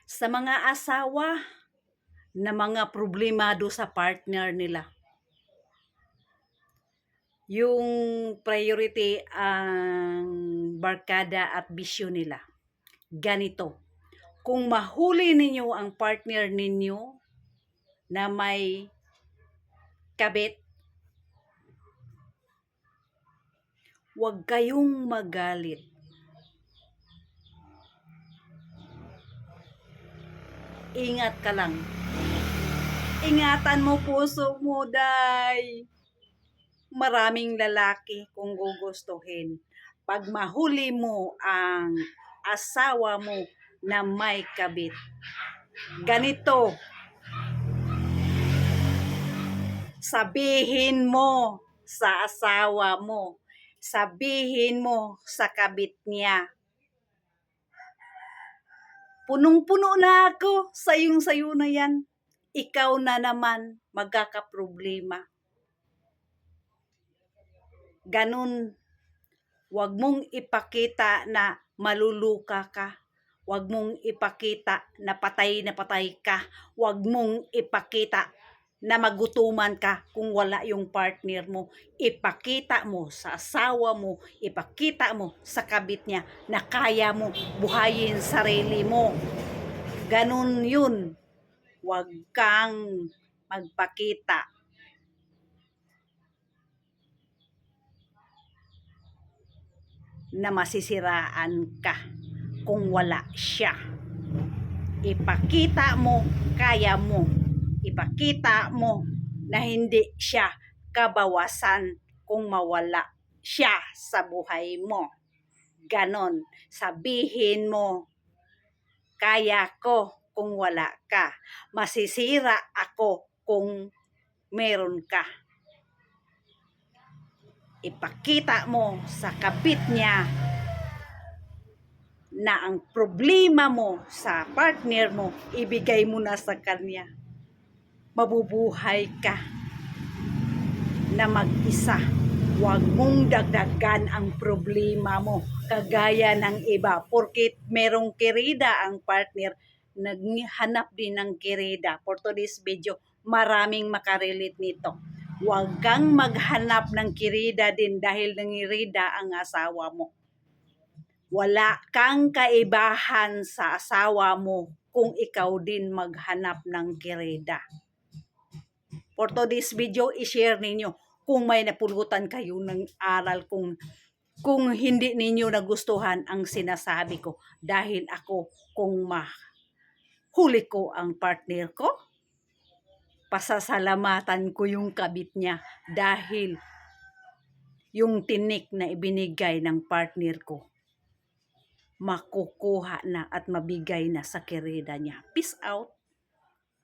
Sa mga asawa na mga problemado sa partner nila, yung priority ang barkada at bisyo nila. Ganito, kung mahuli ninyo ang partner ninyo na may kabit, huwag kayong magalit. Ingat ka lang. Ingatan mo puso mo, day. Maraming lalaki kung gugustuhin. Pag mahuli mo ang asawa mo na may kabit, ganito, sabihin mo sa asawa mo, sabihin mo sa kabit niya, punong-puno na ako sa sayo na yan. Ikaw na naman magkakaproblema. Ganun, wag mong ipakita na maluluka ka. Wag mong ipakita na patay ka. Wag mong ipakita na magutuman ka kung wala yung partner mo. Ipakita mo sa asawa mo, ipakita mo sa kabit niya na kaya mo buhayin sarili mo. Ganun yun. Wag kang magpakita na masisiraan ka kung wala siya. Ipakita mo, kaya mo. Ipakita mo na hindi siya kabawasan kung mawala siya sa buhay mo. Ganon. Sabihin mo, kaya ko kung wala ka. Masisira ako kung meron ka. Ipakita mo sa kabit niya na ang problema mo sa partner mo, ibigay mo na sa kanya. Mabubuhay ka na mag-isa. Huwag mong dagdagan ang problema mo kagaya ng iba. Porkit merong kirida ang partner, naghanap din ng kirida. For today's video, maraming makarelate nito. Huwag kang maghanap ng kirida din dahil nangirida ang asawa mo. Wala kang kaibahan sa asawa mo kung ikaw din maghanap ng kirida. For today's video, i-share ninyo kung may napulutan kayo ng aral, kung hindi ninyo nagustuhan ang sinasabi ko. Dahil ako, kung mahuli ko ang partner ko, pasasalamatan ko yung kabit niya dahil yung tinik na ibinigay ng partner ko, makukuha na at mabigay na sa kirida niya. Peace out.